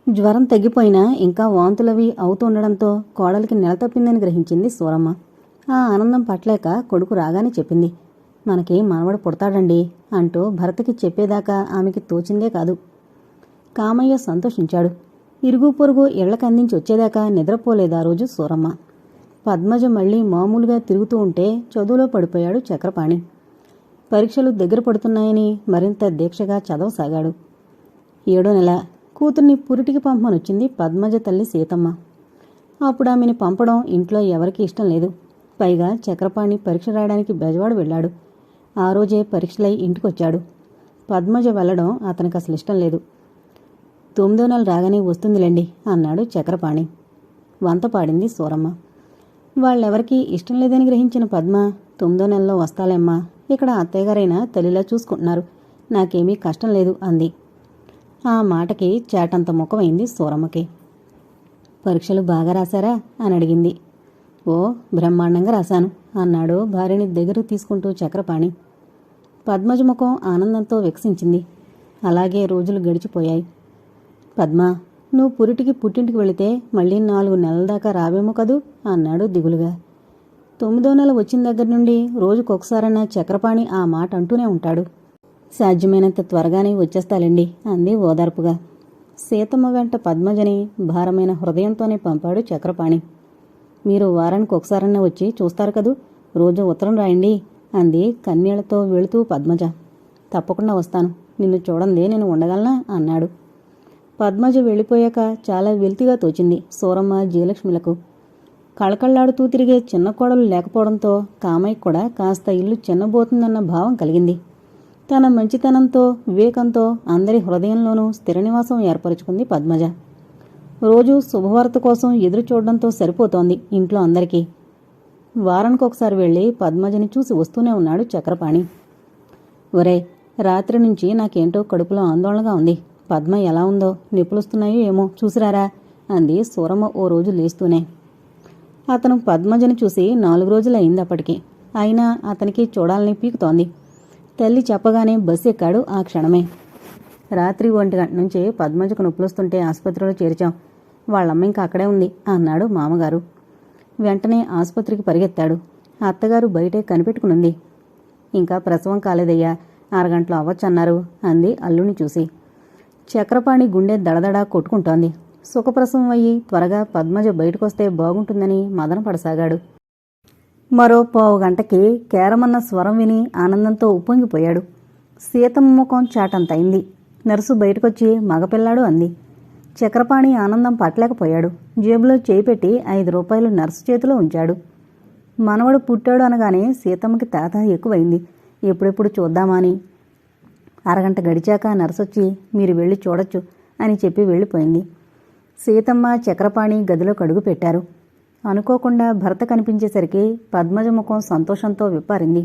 జ్వరం తగ్గిపోయినా ఇంకా వాంతులవి అవుతుండడంతో కోడలికి నెల తప్పిందని గ్రహించింది సూరమ్మ. ఆ ఆనందం పట్టలేక కొడుకు రాగానే చెప్పింది, మనకి మనవడు పుడతాడండి అంటూ భర్తకి చెప్పేదాకా ఆమెకి తోచిందే కాదు. కామయ్య సంతోషించాడు. ఇరుగు పొరుగు ఇళ్లకందించి వచ్చేదాకా నిద్రపోలేదా రోజు సూరమ్మ. పద్మజ మళ్లీ మామూలుగా తిరుగుతూ ఉంటే చదువులో పడిపోయాడు చక్రపాణి. పరీక్షలు దగ్గర పడుతున్నాయని మరింత దీక్షగా చదవసాగాడు. 7వ నెల కూతుర్ని పురిటికి పంపమనొచ్చింది పద్మజ తల్లి సీతమ్మ. అప్పుడు ఆమెని పంపడం ఇంట్లో ఎవరికీ ఇష్టం లేదు. పైగా చక్రపాణి పరీక్ష రాయడానికి బెజవాడ వెళ్ళాడు. ఆ రోజే పరీక్షలై ఇంటికొచ్చాడు. పద్మజ వెళ్లడం అతనికి అసలు ఇష్టం లేదు. 9వ నెల రాగానే వస్తుందిలేండి అన్నాడు చక్రపాణి. వంత పాడింది సూరమ్మ. వాళ్ళెవరికీ ఇష్టం లేదని గ్రహించిన పద్మ, 9వ నెలలో వస్తాలేమ్మా, ఇక్కడ అత్తయ్యగారైనా తల్లిలా చూసుకుంటున్నారు, నాకేమీ కష్టం లేదు అంది. ఆ మాటకి చేటంత ముఖమైంది సూరమ్మకి. పరీక్షలు బాగా రాశారా అని అడిగింది. ఓ బ్రహ్మాండంగా రాశాను అన్నాడు భార్యని దగ్గరకు తీసుకుంటూ చక్రపాణి. పద్మజ ముఖం ఆనందంతో వికసించింది. అలాగే రోజులు గడిచిపోయాయి. పద్మ, నువ్వు పురిటికి పుట్టింటికి వెళితే మళ్ళీ 4 నెలల దాకా రావేమో కదూ అన్నాడు దిగులుగా. 9వ నెల వచ్చిన దగ్గర నుండి రోజుకొకసారన్నా చక్రపాణి ఆ మాట అంటూనే ఉంటాడు. సాధ్యమైనంత త్వరగానే వచ్చేస్తాలేండి అంది ఓదార్పుగా. సీతమ్మ వెంట పద్మజని భారమైన హృదయంతోనే పంపాడు చక్రపాణి. మీరు వారానికి ఒకసారన్నా వచ్చి చూస్తారు కదూ, రోజు ఉత్తరం రాయండి అంది కన్నీళ్లతో వెళుతూ పద్మజ. తప్పకుండా వస్తాను, నిన్ను చూడందే నేను ఉండగలనా అన్నాడు. పద్మజ వెళ్ళిపోయాక చాలా వెలితిగా తోచింది సూరమ్మ జయలక్ష్మిలకు. కళకళ్లాడుతూ తిరిగే చిన్న కోడలు లేకపోవడంతో కామయ్య కూడా కాస్త ఇల్లు చిన్నబోతుందన్న భావం కలిగింది. తన మంచితనంతో వివేకంతో అందరి హృదయంలోనూ స్థిర నివాసం ఏర్పరచుకుంది పద్మజ. రోజూ శుభవార్త కోసం ఎదురు చూడడంతో సరిపోతోంది ఇంట్లో అందరికీ. వారానికొకసారి వెళ్ళి పద్మజని చూసి వస్తూనే ఉన్నాడు చక్రపాణి. ఒరే, రాత్రి నుంచి నాకేంటో కడుపులో ఆందోళనగా ఉంది. పద్మ ఎలా ఉందో, నిప్పులొస్తున్నాయో ఏమో చూసిరారా అంది సూరమ్మ ఓ రోజు లేస్తూనే. అతను పద్మజని చూసి 4 రోజులయింది అప్పటికి. అయినా అతనికి చూడాలని పీకుతోంది. తల్లి చెప్పగానే బస్సు ఎక్కాడు ఆ క్షణమే. రాత్రి 1 గంట నుంచి పద్మజకు నొప్పులొస్తుంటే ఆసుపత్రిలో చేర్చాం. వాళ్ళమ్మ ఇంకా అక్కడే ఉంది అన్నాడు మామగారు. వెంటనే ఆసుపత్రికి పరిగెత్తాడు. అత్తగారు బయటే కనిపెట్టుకునుంది. ఇంకా ప్రసవం కాలేదయ్యా, 6 గంటలు అవ్వచ్చన్నారు అంది అల్లుని చూసి. చక్రపాణి గుండె దడదడా కొట్టుకుంటోంది. సుఖప్రసవం అయ్యి త్వరగా పద్మజ బయటకొస్తే బాగుంటుందని మదన పడసాగాడు. మరో 15 గంటకి కేరమన్న స్వరం విని ఆనందంతో ఉప్పొంగిపోయాడు. సీతమ్మ ముఖం చాటంతయింది. నర్సు బయటకొచ్చి మగపిల్లాడు అంది. చక్రపాణి ఆనందం పట్టలేకపోయాడు. జేబులో చేయి పెట్టి 5 రూపాయలు నర్సు చేతిలో ఉంచాడు. మనవడు పుట్టాడు అనగానే సీతమ్మకి తాత ఎక్కువైంది. ఎప్పుడెప్పుడు చూద్దామా అని. అరగంట గడిచాక నర్సొచ్చి మీరు వెళ్ళి చూడొచ్చు అని చెప్పి వెళ్ళిపోయింది. సీతమ్మ చక్రపాణి గదిలో కడుగు పెట్టారు. అనుకోకుండా భర్త కనిపించేసరికి పద్మజ ముఖం సంతోషంతో విప్పారింది.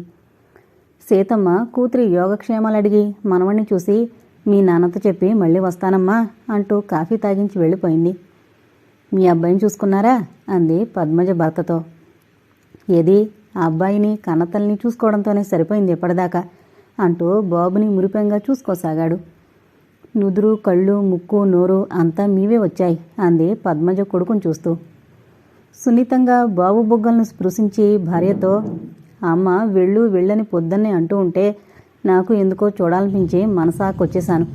సీతమ్మ కూతురి యోగక్షేమాలడిగి మనవణ్ణి చూసి మీ నాన్నతో చెప్పి మళ్ళీ వస్తానమ్మా అంటూ కాఫీ తాగించి వెళ్ళిపోయింది. మీ అబ్బాయిని చూసుకున్నారా అంది పద్మజ భర్తతో. ఏది, ఆ అబ్బాయిని కన్నతల్ని చూసుకోవడంతోనే సరిపోయింది ఎప్పటిదాకా అంటూ బాబుని మురిపెంగా చూసుకోసాగాడు. నుదురు, కళ్ళు, ముక్కు, నోరు అంతా మీవే వచ్చాయి అంది పద్మజ కొడుకుని చూస్తూ. సున్నితంగా బాబు బొగ్గలను స్పృశించి భార్యతో, అమ్మ వెళ్ళని పొద్దున్నే అంటూ ఉంటే నాకు ఎందుకో చూడాలనిపించి మనసాకొచ్చేశాను.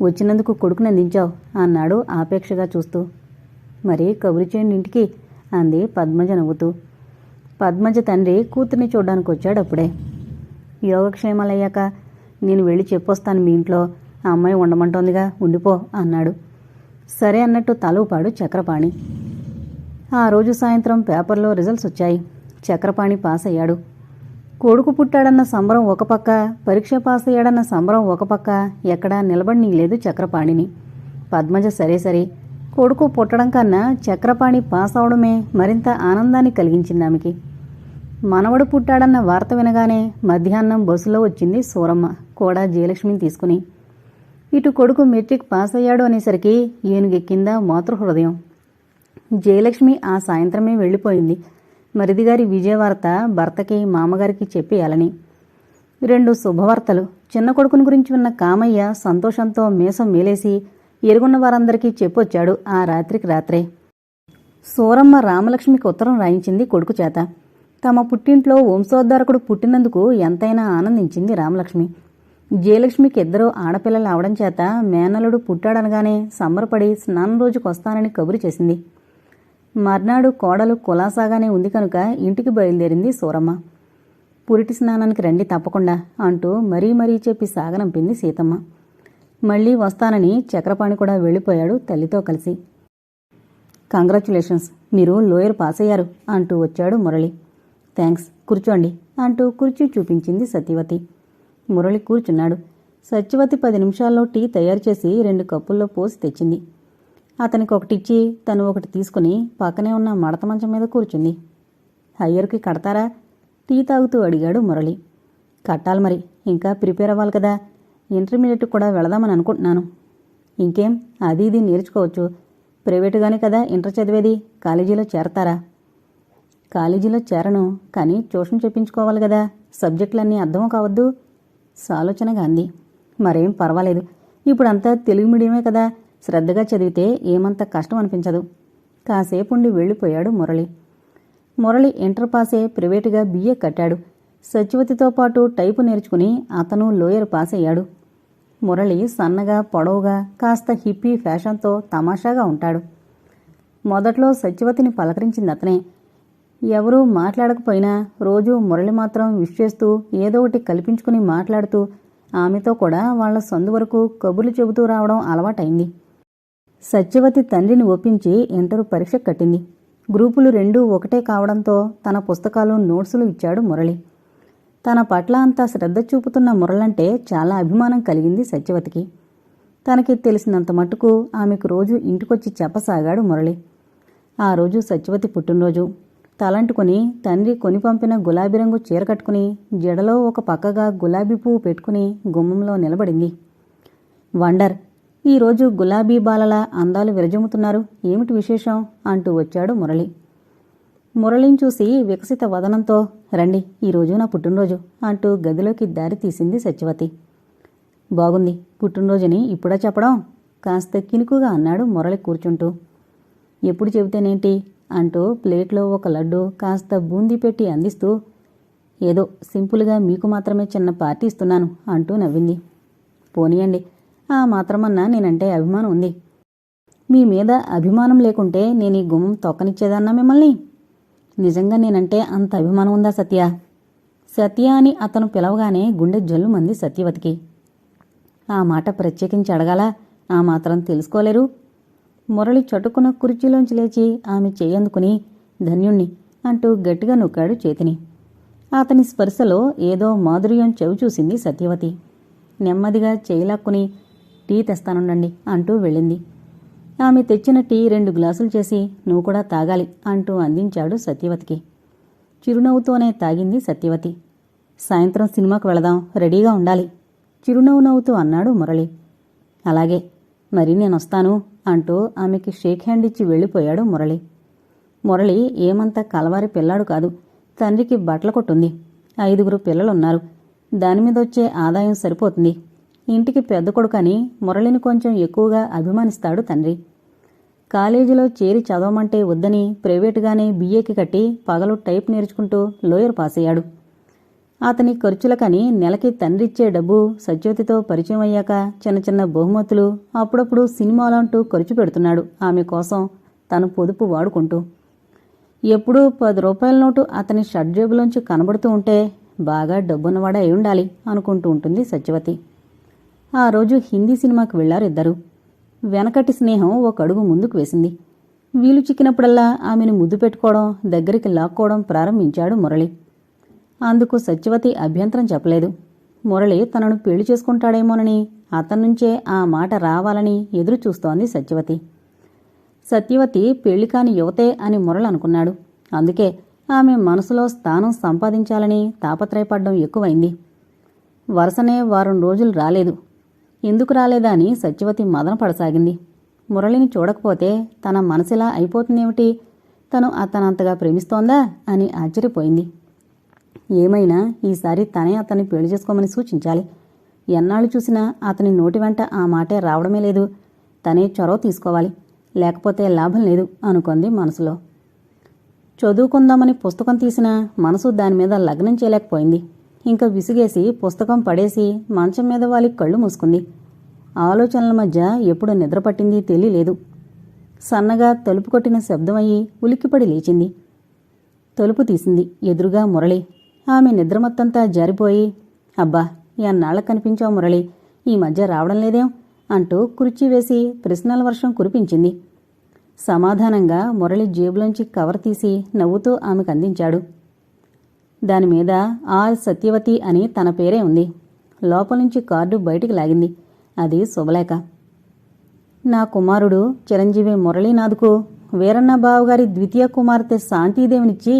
వచ్చినందుకు కొడుకుని అందించావు అన్నాడు ఆపేక్షగా చూస్తూ. మరి కబురు చేయండి ఇంటికి అంది పద్మజ నవ్వుతూ. పద్మజ తండ్రి కూతుర్ని చూడ్డానికి వచ్చాడు అప్పుడే. యోగక్షేమాలయ్యాక నేను వెళ్ళి చెప్పొస్తాను మీ ఇంట్లో, ఆ అమ్మాయి ఉండమంటోందిగా ఉండిపో అన్నాడు. సరే అన్నట్టు తల ఊపాడు చక్రపాణి. ఆ రోజు సాయంత్రం పేపర్లో రిజల్ట్స్ వచ్చాయి. చక్రపాణి పాస్ అయ్యాడు. కొడుకు పుట్టాడన్న సంబరం ఒక పక్క, పరీక్ష పాస్ అయ్యాడన్న సంబరం ఒక పక్క, ఎక్కడా నిలబడినీయలేదు చక్రపాణిని. పద్మజ సరే కొడుకు పుట్టడం కన్నా చక్రపాణి పాస్ అవడమే మరింత ఆనందాన్ని కలిగించింది ఆమెకి. మనవడు పుట్టాడన్న వార్త వినగానే మధ్యాహ్నం బస్సులో వచ్చింది సూరమ్మ కూడా జయలక్ష్మిని తీసుకుని. ఇటు కొడుకు మెట్రిక్ పాస్ అయ్యాడు అనేసరికి ఏనుగెక్కిందా మాతృహృదయం. జయలక్ష్మి ఆ సాయంత్రమే వెళ్ళిపోయింది. మరిదిగారి విజయవార్త భర్తకి మామగారికి చెప్పేయాలని. 2 శుభవార్తలు. చిన్న కొడుకుని గురించి విన్న కామయ్య సంతోషంతో మీసం మేలేసి ఎరుగున్న వారందరికీ చెప్పొచ్చాడు ఆ రాత్రికి రాత్రే. సూరమ్మ రామలక్ష్మికి ఉత్తరం రాయించింది కొడుకు చేత. తమ పుట్టింట్లో వంశోద్ధారకుడు పుట్టినందుకు ఎంతైనా ఆనందించింది రామలక్ష్మి. జయలక్ష్మికి 2 ఆడపిల్లలు అవడం చేత మేనలుడు పుట్టాడనగానే సంబరపడి స్నానం రోజుకొస్తానని కబురు చేసింది. మర్నాడు కోడలు కులాసాగానే ఉంది కనుక ఇంటికి బయలుదేరింది సూరమ్మ. పురిటి స్నానానికి రండి తప్పకుండా అంటూ మరీ మరీ చెప్పి సాగనంపింది సీతమ్మ. మళ్లీ వస్తానని చక్రపాణి కూడా వెళ్ళిపోయాడు తల్లితో కలిసి. కంగ్రాచ్యులేషన్స్, మీరు లోయర్ పాస్ అయ్యారు అంటూ వచ్చాడు మురళి. థ్యాంక్స్, కూర్చోండి అంటూ కుర్చీ చూపించింది సత్యవతి. మురళి కూర్చున్నాడు. సత్యవతి 10 నిమిషాల్లో టీ తయారు చేసి 2 కప్పుల్లో పోసి తెచ్చింది. అతనికి ఒకటిచ్చి తను ఒకటి తీసుకుని పక్కనే ఉన్న మడత మంచం మీద కూర్చుంది. హయ్యర్కి కడతారా? టీ తాగుతూ అడిగాడు మురళి. కట్టాలి మరి, ఇంకా ప్రిపేర్ అవ్వాలి కదా. ఇంటర్మీడియట్ కూడా వెళదామని అనుకుంటున్నాను. ఇంకేం, అది ఇది నేర్చుకోవచ్చు. ప్రైవేటుగానే కదా ఇంటర్ చదివేది. కాలేజీలో చేరతారా? కాలేజీలో చేరను, కానీ ట్యూషన్ చెప్పించుకోవాలి కదా. సబ్జెక్టులన్నీ అర్థం కావద్దు. సాలోచనగా అంది. మరేం పర్వాలేదు, ఇప్పుడంతా తెలుగు మీడియమే కదా. శ్రద్ధగా చదివితే ఏమంత కష్టం అనిపించదు. కాసేపుండి వెళ్ళిపోయాడు మురళి. మురళి ఇంటర్ పాసే ప్రైవేటుగా BA కట్టాడు. సత్యవతితో పాటు టైపు నేర్చుకుని అతను లోయర్ పాస్ అయ్యాడు. మురళి సన్నగా పొడవుగా కాస్త హిప్పీ ఫ్యాషన్తో తమాషాగా ఉంటాడు. మొదట్లో సత్యవతిని పలకరించింది అతనే. ఎవరూ మాట్లాడకపోయినా రోజూ మురళి మాత్రం విష్ చేస్తూ ఏదో ఒకటి కల్పించుకుని మాట్లాడుతూ ఆమెతో కూడా వాళ్ల సందు వరకు కబుర్లు చెబుతూ రావడం అలవాటైంది. సత్యవతి తండ్రిని ఒప్పించి ఇంటరు పరీక్ష కట్టింది. గ్రూపులు 2 ఒకటే కావడంతో తన పుస్తకాలు నోట్సులు ఇచ్చాడు మురళి. తన పట్ల అంతా శ్రద్ధ చూపుతున్న మురళంటే చాలా అభిమానం కలిగింది సత్యవతికి. తనకి తెలిసినంత మట్టుకు ఆమెకు రోజు ఇంటికొచ్చి చెప్పసాగాడు మురళి. ఆ రోజు సత్యవతి పుట్టినరోజు. తలంటుకుని తండ్రి కొని పంపిన గులాబీ రంగు చీర కట్టుకుని జడలో ఒక పక్కగా గులాబీ పువ్వు పెట్టుకుని గుమ్మంలో నిలబడింది. వండర్, ఈరోజు గులాబీ బాలలా అందాలు విరజమ్ముతున్నారు, ఏమిటి విశేషం అంటూ వచ్చాడు మురళి. మురళిని చూసి వికసిత వదనంతో రండి, ఈరోజు నా పుట్టినరోజు అంటూ గదిలోకి దారి తీసింది సత్యవతి. బాగుంది, పుట్టినరోజుని ఇప్పుడా చెప్పడం? కాస్త కినుకుగా అన్నాడు మురళి కూర్చుంటూ. ఎప్పుడు చెబితేనేంటి అంటూ ప్లేట్లో ఒక లడ్డు కాస్త బూందీ పెట్టి అందిస్తూ ఏదో సింపుల్గా మీకు మాత్రమే చిన్న పార్టీ ఇస్తున్నాను అంటూ నవ్వింది. పోనీయండి, ఆ మాత్రమన్నా నేనంటే అభిమానం ఉంది. మీ మీద అభిమానం లేకుంటే నేను ఈ గుమ్మం తొక్కనిచ్చేదన్నా మిమ్మల్ని? నిజంగా నేనంటే అంత అభిమానం ఉందా సత్య? సత్య అని అతను పిలవగానే గుండె జల్లుమంది సత్యవతికి. ఆ మాట ప్రత్యేకించి అడగాలా? ఆ మాత్రం తెలుసుకోలేరు? మురళి చటుకున్న కుర్చీలోంచి లేచి ఆమె చేయందుకుని ధన్యుణ్ణి అంటూ గట్టిగా నొక్కాడు చేతిని. అతని స్పర్శలో ఏదో మాధుర్యం చెవిచూసింది సత్యవతి. నెమ్మదిగా చేయిలాక్కుని టీ తెస్తానుండండి అంటూ వెళ్ళింది. ఆమె తెచ్చిన టీ 2 గ్లాసులు చేసి నువ్వు కూడా తాగాలి అంటూ అందించాడు సత్యవతికి. చిరునవ్వుతోనే తాగింది సత్యవతి. సాయంత్రం సినిమాకు వెళదాం, రెడీగా ఉండాలి చిరునవ్వు నవ్వుతూ అన్నాడు మురళి. అలాగే, మరి నేనొస్తాను అంటూ ఆమెకి షేక్ హ్యాండ్ ఇచ్చి వెళ్ళిపోయాడు మురళి. మురళి ఏమంత కలవారి పిల్లాడు కాదు. తండ్రికి బట్టల కొట్టుంది. 5 పిల్లలున్నారు. దానిమీదొచ్చే ఆదాయం సరిపోతుంది. ఇంటికి పెద్ద కొడుకని మురళిని కొంచెం ఎక్కువగా అభిమానిస్తాడు తండ్రి. కాలేజీలో చేరి చదవమంటే వద్దని ప్రైవేటుగానే BAకి కట్టి పగలు టైప్ నేర్చుకుంటూ లోయర్ పాస్ అయ్యాడు. అతని ఖర్చులకని నెలకి తండ్రిచ్చే డబ్బు సత్యవతితో పరిచయం అయ్యాక చిన్న చిన్న బహుమతులు, అప్పుడప్పుడు సినిమాలంటూ ఖర్చు పెడుతున్నాడు ఆమె కోసం తను పొదుపు వాడుకుంటూ. ఎప్పుడూ 10 రూపాయల నోటు అతని షర్ట్ జేబులోంచి కనబడుతూ ఉంటే బాగా డబ్బున్నవాడే అయి ఉండాలి అనుకుంటూ ఉంటుంది సత్యవతి. ఆ రోజు హిందీ సినిమాకి వెళ్లారు ఇద్దరు. వెనకటి స్నేహం ఒక అడుగు ముందుకు వేసింది. వీలు చిక్కినప్పుడల్లా ఆమెను ముద్దు పెట్టుకోవడం, దగ్గరికి లాక్కోవడం ప్రారంభించాడు మురళి. అందుకు సత్యవతి అభ్యంతరం చెప్పలేదు. మురళి తనను పెళ్లి చేసుకుంటాడేమోనని, అతన్నుంచే ఆ మాట రావాలని ఎదురు చూస్తోంది సత్యవతి. సత్యవతి పెళ్లికాని యువతే అని మురళి అనుకున్నాడు. అందుకే ఆమె మనసులో స్థానం సంపాదించాలని తాపత్రయపడ్డం ఎక్కువైంది. వరుసనే 1 వారం రోజులు రాలేదు. ఎందుకు రాలేదా అని సత్యవతి మదనపడసాగింది. మురళిని చూడకపోతే తన మనసిలా అయిపోతుందేమిటి? తను అతనంతగా ప్రేమిస్తోందా అని ఆశ్చర్యపోయింది. ఏమైనా ఈసారి తనే అతన్ని పెళ్లి చేసుకోమని సూచించాలి. ఎన్నాళ్ళు చూసినా అతని నోటి వెంట ఆ మాటే రావడమే లేదు. తనే చొరవ తీసుకోవాలి, లేకపోతే లాభం లేదు అనుకుంది మనసులో. చదువుకుందామని పుస్తకం తీసినా మనసు దానిమీద లగ్నం చేయలేకపోయింది. ఇంకా విసిగేసి పుస్తకం పడేసి మంచం మీద వాలి కళ్ళు మూసుకుంది. ఆలోచనల మధ్య ఎప్పుడు నిద్రపట్టింది తెలియలేదు. సన్నగా తలుపు కొట్టిన శబ్దమయ్యి ఉలిక్కిపడి లేచింది. తలుపు తీసింది. ఎదురుగా మురళి. ఆమె నిద్రమత్తంతా జారిపోయి, అబ్బా, ఎన్నాళ్ళ కనిపించావు మురళి, ఈ మధ్య రావడం లేదేం అంటూ కుర్చీ వేసి ప్రశ్నల వర్షం కురిపించింది. సమాధానంగా మురళి జేబులోంచి కవర్ తీసి నవ్వుతూ ఆమెకు అందించాడు. దానిమీద ఆర్ సత్యవతి అని తన పేరే ఉంది. లోపల నుంచి కార్డు బయటికి లాగింది. అది శుభలేఖ. నా కుమారుడు చిరంజీవి మురళీనాథ్కు వీరన్న బావగారి ద్వితీయ కుమార్తె శాంతీదేవినిచ్చి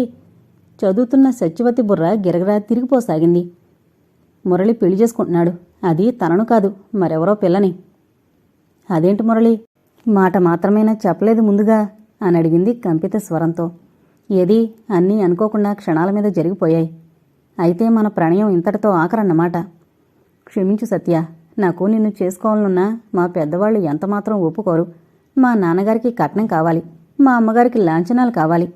చదువుతున్న సత్యవతి బుర్ర గిరగిరా తిరిగిపోసాగింది. మురళి పెళ్లి చేసుకుంటున్నాడు. అది తనను కాదు, మరెవరో పిల్లని. అదేంటి మురళి, మాట మాత్రమేనా చెప్పలేదు ముందుగా అని అడిగింది కంపిత స్వరంతో. ఏది, అన్నీ అనుకోకుండా క్షణాల మీద జరిగిపోయాయి. అయితే మన ప్రణయం ఇంతటితో ఆఖరన్నమాట. క్షమించు సత్య, నాకు నిన్ను చేసుకోవాలనున్నా మా పెద్దవాళ్లు ఎంతమాత్రం ఒప్పుకోరు. మా నాన్నగారికి కట్నం కావాలి, మా అమ్మగారికి లాంఛనాలు కావాలి.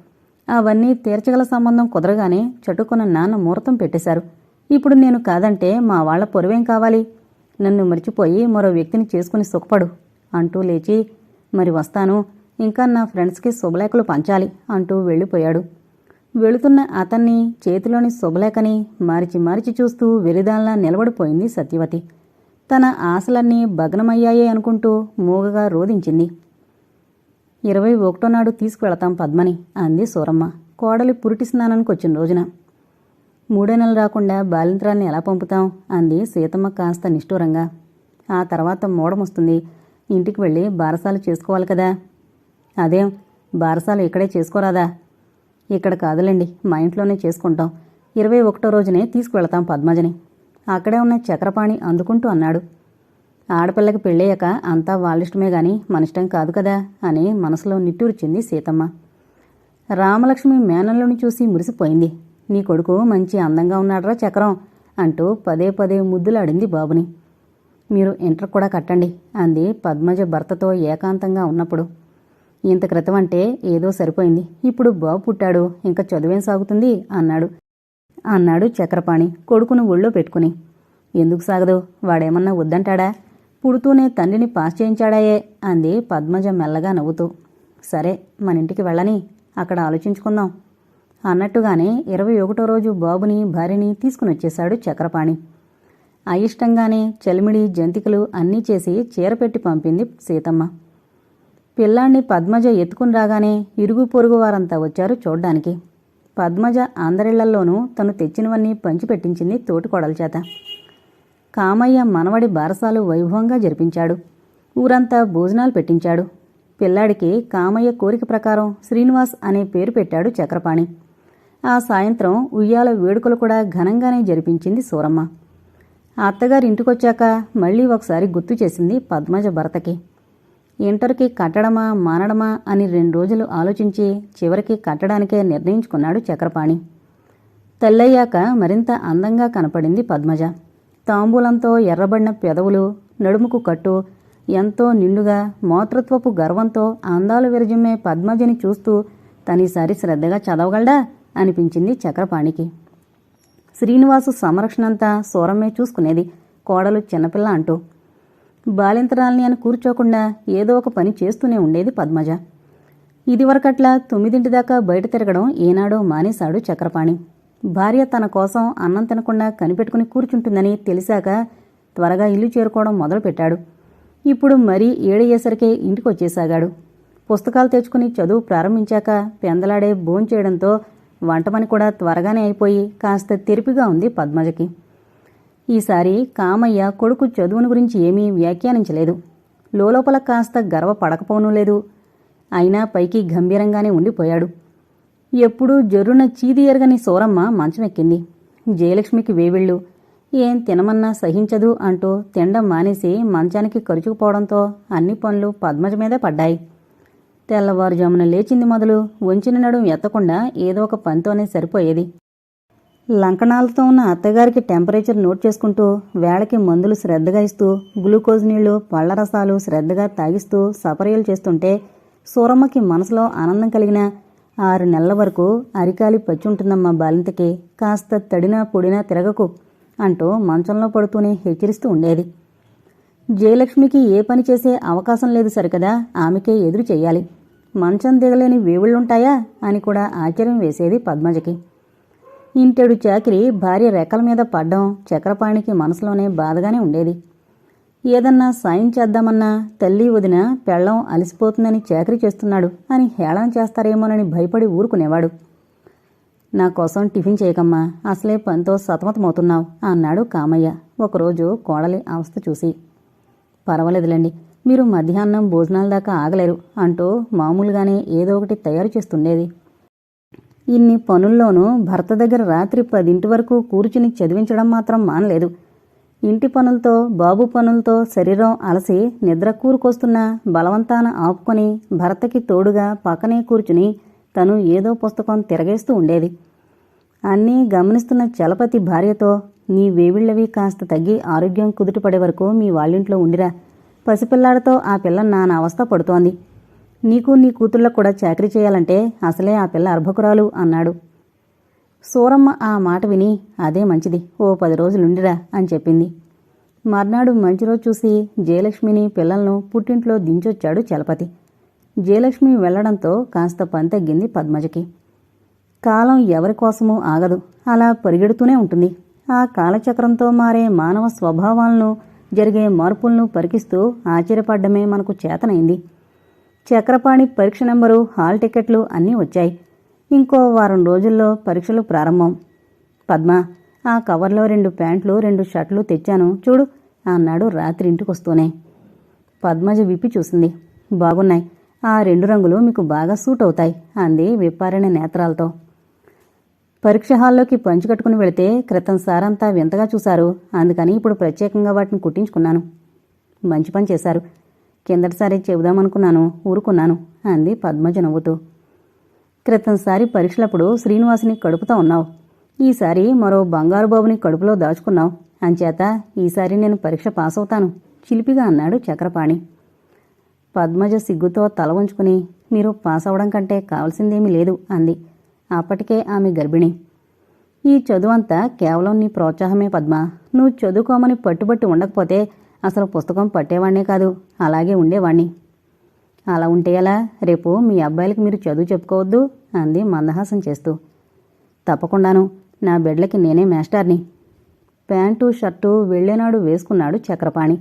అవన్నీ తీర్చగల సంబంధం కుదరగానే చటుకున్న నాన్న ముహూర్తం పెట్టేశారు. ఇప్పుడు నేను కాదంటే మా వాళ్ల పొరువేం కావాలి? నన్ను మర్చిపోయి మరో వ్యక్తిని చేసుకుని సుఖపడు అంటూ లేచి, మరి వస్తాను, ఇంకా నా ఫ్రెండ్స్కి శుభలేఖలు పంచాలి అంటూ వెళ్ళిపోయాడు. వెళుతున్న అతన్ని, చేతిలోని శుభలేఖని మార్చి మార్చి చూస్తూ వెరిదాల్లా నిలబడిపోయింది సత్యవతి. తన ఆశలన్నీ భగ్నమయ్యాయే అనుకుంటూ మూగగా రోధించింది. 21 నాడు తీసుకువెళతాం పద్మని అంది సూరమ్మ, కోడలి పురిటి స్నానానికి వచ్చిన రోజున. 3 నెలలు రాకుండా బాలింత్రాన్ని ఎలా పంపుతాం అంది సీతమ్మ కాస్త నిష్ఠూరంగా. ఆ తర్వాత మూడమొస్తుంది, ఇంటికి వెళ్ళి బారసాలు చేసుకోవాలి కదా. అదేం, బారసాలు ఇక్కడే చేసుకోరాదా? ఇక్కడ కాదులేండి, మా ఇంట్లోనే చేసుకుంటాం. 21 రోజునే తీసుకువెళతాం పద్మజని అక్కడే ఉన్న చక్రపాణి అందుకుంటూ అన్నాడు. ఆడపిల్లకి పెళ్ళయ్యాక అంతా వాళ్ళిష్టమే గాని మనిష్టం కాదు కదా అని మనసులో నిట్టూర్చింది సీతమ్మ. రామలక్ష్మి మేనల్లోని చూసి మురిసిపోయింది. నీ కొడుకు మంచి అందంగా ఉన్నాడ్రా చక్రం అంటూ పదే పదే ముద్దులాడింది బాబుని. మీరు ఇంటర్ కూడా కట్టండి అంది పద్మజ భర్తతో ఏకాంతంగా ఉన్నప్పుడు. ఇంత క్రితం అంటే ఏదో సరిపోయింది, ఇప్పుడు బాబు పుట్టాడు, ఇంకా చదువేం సాగుతుంది అన్నాడు చక్రపాణి కొడుకును ఒళ్ళో పెట్టుకుని. ఎందుకు సాగదు, వాడేమన్నా వద్దంటాడా? పుడుతూనే తండ్రిని పాస్ చేయించాడాయే అంది పద్మజ మెల్లగా నవ్వుతూ. సరే, మన ఇంటికి వెళ్ళని, అక్కడ ఆలోచించుకుందాం అన్నట్టుగానే 21 రోజు బాబుని భార్యని తీసుకునొచ్చేశాడు చక్రపాణి. అయిష్టంగానే చలిమిడి జంతికలు అన్నీ చేసి చీరపెట్టి పంపింది సీతమ్మ. పిల్లాణ్ణి పద్మజ ఎత్తుకుని రాగానే ఇరుగు పొరుగు వారంతా వచ్చారు చూడ్డానికి. పద్మజ అందరిళ్లల్లోనూ తను తెచ్చినవన్నీ పంచిపెట్టించింది తోటికోడల చేత. కామయ్య మనవడి బారసాలు వైభవంగా జరిపించాడు. ఊరంతా భోజనాలు పెట్టించాడు. పిల్లాడికి కామయ్య కోరిక ప్రకారం శ్రీనివాస్ అనే పేరు పెట్టాడు చక్రపాణి. ఆ సాయంత్రం ఉయ్యాల వేడుకలు కూడా ఘనంగానే జరిపించింది సూరమ్మ. అత్తగారి ఇంటికొచ్చాక మళ్లీ ఒకసారి గుర్తు చేసింది పద్మజ భర్తకి. ఇంటర్కి కట్టడమా మానడమా అని 2 రోజులు ఆలోచించి చివరికి కట్టడానికే నిర్ణయించుకున్నాడు చక్రపాణి. తెల్లయ్యాక మరింత అందంగా కనపడింది పద్మజ. తాంబూలంతో ఎర్రబడిన పెదవులు, నడుముకు కట్టు, ఎంతో నిండుగా మాతృత్వపు గర్వంతో అందాలు విరజిమ్మే పద్మజని చూస్తూ తనీసారి శ్రద్ధగా చదవగలడా అనిపించింది చక్రపాణికి. శ్రీనివాసు సంరక్షణంతా సూరమ్మే చూసుకునేది, కోడలు చిన్నపిల్ల అంటూ. బాలింతరాల్ని అని కూర్చోకుండా ఏదో ఒక పని చేస్తూనే ఉండేది పద్మజ. ఇదివరకట్లా 9 దాకా బయట తిరగడం ఏనాడో మానేశాడు చక్రపాణి. భార్య తన కోసం అన్నం తినకుండా కనిపెట్టుకుని కూర్చుంటుందని తెలిసాక త్వరగా ఇల్లు చేరుకోవడం మొదలుపెట్టాడు. ఇప్పుడు మరీ 7 అయ్యేసరికే ఇంటికొచ్చేసాగాడు. పుస్తకాలు తెచ్చుకుని చదువు ప్రారంభించాక పెందలాడే భోంచేయడంతో వంటపని కూడా త్వరగానే అయిపోయి కాస్త తెరిపిగా ఉంది పద్మజకి. ఈసారి కామయ్య కొడుకు చదువుని గురించి ఏమీ వ్యాఖ్యానించలేదు. లోలోపల కాస్త గర్వపడకపోనూ లేదు. అయినా పైకి గంభీరంగానే ఉండిపోయాడు. ఎప్పుడూ జర్రున చీది ఎరగని సూరమ్మ మంచమెక్కింది. జయలక్ష్మికి వేవిళ్ళు. ఏం తినమన్నా సహించదు అంటూ తిండం మానేసి మంచానికి కరుచుకుపోవడంతో అన్ని పనులు పద్మజ మీదే పడ్డాయి. తెల్లవారుజామున లేచింది మొదలు వంచిన నడుం ఎత్తకుండా ఏదో ఒక పనితోనే సరిపోయేది. లంకణాలతో ఉన్న అత్తగారికి టెంపరేచర్ నోట్ చేసుకుంటూ వేళకి మందులు శ్రద్ధగా ఇస్తూ గ్లూకోజ్ నీళ్లు పళ్ల రసాలు శ్రద్ధగా తాగిస్తూ సపర్యలు చేస్తుంటే సూరమ్మకి మనసులో ఆనందం కలిగిన 6 నెలల వరకు అరికాలి పచ్చుంటుందమ్మా బాలింతకి, కాస్త తడినా పొడినా తిరగకు అంటూ మంచంలో పడుతూనే హెచ్చరిస్తూ ఉండేది. జయలక్ష్మికి ఏ పని చేసే అవకాశం లేదు సరికదా, ఆమెకే ఎదురు చెయ్యాలి. మంచం దిగలేని వేవుళ్లుంటాయా అని కూడా ఆశ్చర్యం వేసేది పద్మజకి. ఇంటెడు చాకిరి భార్య రెక్కల మీద పడ్డం చక్రపాణికి మనసులోనే బాధగానే ఉండేది. ఏదన్నా సాయం చేద్దామన్నా తల్లి వదిన పెళ్ళం అలసిపోతుందని చాకరీ చేస్తున్నాడు అని హేళన చేస్తారేమోనని భయపడి ఊరుకునేవాడు. నా కోసం టిఫిన్ చేయకమ్మా, అసలే పనితో సతమతమవుతున్నావు అన్నాడు కామయ్య ఒకరోజు కోడలి అవస్థ చూసి. పర్వాలేదులేండి, మీరు మధ్యాహ్నం భోజనాల దాకా ఆగలేరు అంటూ మామూలుగానే ఏదో ఒకటి తయారు చేస్తుండేది. ఇన్ని పనుల్లోనూ భర్త దగ్గర రాత్రి 10 వరకు కూర్చుని చదివించడం మాత్రం మానలేదు. ఇంటి పనులతో బాబు పనులతో శరీరం అలసి నిద్ర కూరుకొస్తున్న బలవంతాన ఆపుకొని భర్తకి తోడుగా పక్కనే కూర్చుని తను ఏదో పుస్తకం తిరగేస్తూ ఉండేది. అన్నీ గమనిస్తున్న చలపతి భార్యతో, నీ వేవిళ్లవి కాస్త తగ్గి ఆరోగ్యం కుదుటపడే వరకు మీ వాళ్ళింట్లో ఉండిరా, పసిపిల్లాడితో ఆ పిల్ల నానా అవస్థ పడుతోంది. నీకు నీ కూతుళ్ళకు కూడా చాకరీ చేయాలంటే అసలే ఆ పిల్ల అర్భకురాలు అన్నాడు. సూరమ్మ ఆ మాట విని, అదే మంచిది, ఓ 10 రోజులుండిరా అని చెప్పింది. మర్నాడు మంచి రోజు చూసి జయలక్ష్మిని పిల్లలను పుట్టింట్లో దించొచ్చాడు చలపతి. జయలక్ష్మి వెళ్లడంతో కాస్త పని తగ్గింది పద్మజకి. కాలం ఎవరికోసమూ ఆగదు, అలా పరిగెడుతూనే ఉంటుంది. ఆ కాలచక్రంతో మారే మానవ స్వభావాలను, జరిగే మార్పులను పరికిస్తూ ఆశ్చర్యపడ్డమే మనకు చేతనైంది. చక్రపాణి పరీక్ష నెంబరు, హాల్ టికెట్లు అన్నీ వచ్చాయి. ఇంకో వారం రోజుల్లో పరీక్షలు ప్రారంభం. పద్మ, ఆ కవర్లో 2 ప్యాంట్లు 2 షర్ట్లు తెచ్చాను చూడు అన్నాడు రాత్రి ఇంటికొస్తూనే. పద్మజ విప్పి చూసింది. బాగున్నాయి, ఆ 2 రంగులు మీకు బాగా సూట్ అవుతాయి అంది విప్పారిన నేత్రాలతో. పరీక్ష హాల్లోకి పంచుకట్టుకుని వెళితే క్రితం సారంతా వింతగా చూశారు, అందుకని ఇప్పుడు ప్రత్యేకంగా వాటిని కుట్టించుకున్నాను. మంచి పని చేశారు, కిందటిసారి చెబుదామనుకున్నాను, ఊరుకున్నాను అంది పద్మజ నవ్వుతూ. క్రితంసారి పరీక్షలప్పుడు శ్రీనివాసుని కడుపుతా ఉన్నావు, ఈసారి మరో బంగారు బాబుని కడుపులో దాచుకున్నావు, అంచేత ఈసారి నేను పరీక్ష పాస్ అవుతాను చిలిపిగా అన్నాడు చక్రపాణి. పద్మజ సిగ్గుతో తల వంచుకుని, మీరు పాస్ అవడం కంటే కావలసిందేమీ లేదు అంది. అప్పటికే ఆమె గర్భిణి. ఈ చదువంతా కేవలం నీ ప్రోత్సాహమే పద్మ, నువ్వు చదువుకోమని పట్టుబట్టి ఉండకపోతే అసలు పుస్తకం పట్టేవాణ్ణే కాదు, అలాగే ఉండేవాణ్ణి. అలా ఉంటే ఎలా, రేపు మీ అబ్బాయిలకి మీరు చదువు చెప్పుకోవద్దు అంది మందహాసం చేస్తూ. తప్పకుండాను, నా బిడ్డలకి నేనే మేస్టార్ని. ప్యాంటు షర్టు వెళ్లేనాడు వేసుకున్నాడు చక్రపాణి.